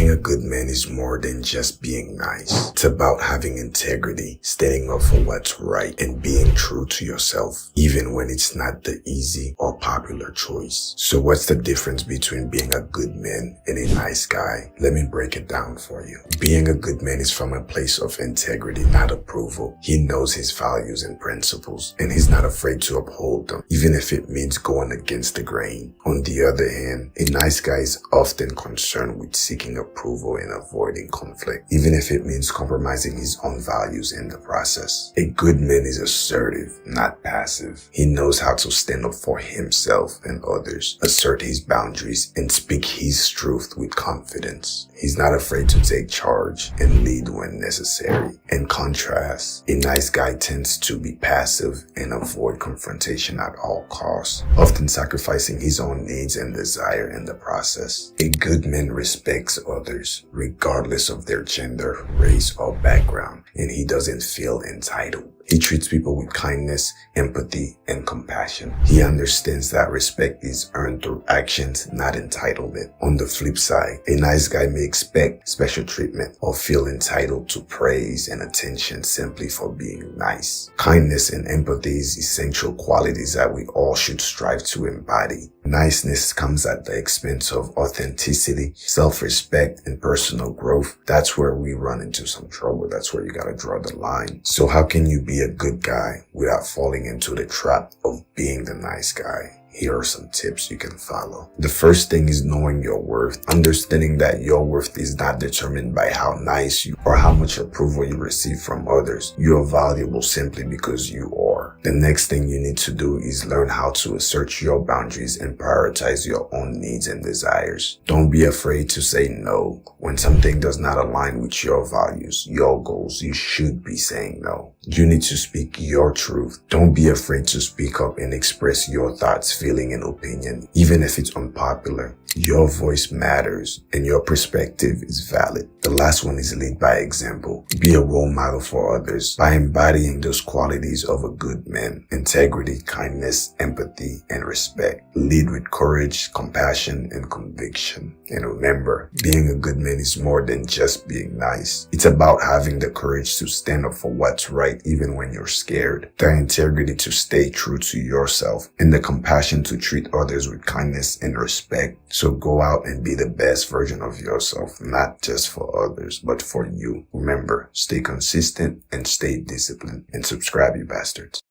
Being a good man is more than just being nice. It's about having integrity, standing up for what's right, and being true to yourself, even when it's not the easy or popular choice. So what's the difference between being a good man and a nice guy? Let me break it down for you. Being a good man is from a place of integrity, not approval. He knows his values and principles, and he's not afraid to uphold them, even if it means going against the grain. On the other hand, a nice guy is often concerned with seeking approval and avoiding conflict, even if it means compromising his own values in the process. A good man is assertive, not passive. He knows how to stand up for himself and others, assert his boundaries, and speak his truth with confidence. He's not afraid to take charge and lead when necessary. In contrast, a nice guy tends to be passive and avoid confrontation at all costs, often sacrificing his own needs and desire in the process. A good man respects others, regardless of their gender, race, or background, and he doesn't feel entitled. He treats people with kindness, empathy, and compassion. He understands that respect is earned through actions, not entitlement. On the flip side, a nice guy may expect special treatment or feel entitled to praise and attention simply for being nice. Kindness and empathy is essential qualities that we all should strive to embody. Niceness comes at the expense of authenticity, self-respect, and personal growth. That's where we run into some trouble. That's where you gotta draw the line. So how can you be a good guy without falling into the trap of being the nice guy? Here are some tips you can follow. The first thing is knowing your worth. Understanding that your worth is not determined by how nice you or how much approval you receive from others. You are valuable simply because you are. The next thing you need to do is learn how to assert your boundaries and prioritize your own needs and desires. Don't be afraid to say no. When something does not align with your values, your goals, you should be saying no. You need to speak your truth. Don't be afraid to speak up and express your thoughts, feeling, and opinion, even if it's unpopular. Your voice matters and your perspective is valid. The last one is lead by example. Be a role model for others by embodying those qualities of a good man: integrity, kindness, empathy, and respect. Lead with courage, compassion, and conviction. And remember, being a good man is more than just being nice. It's about having the courage to stand up for what's right even when you're scared, the integrity to stay true to yourself, and the compassion to treat others with kindness and respect. So go out and be the best version of yourself, not just for others, but for you. Remember, stay consistent and stay disciplined. And subscribe, you bastards.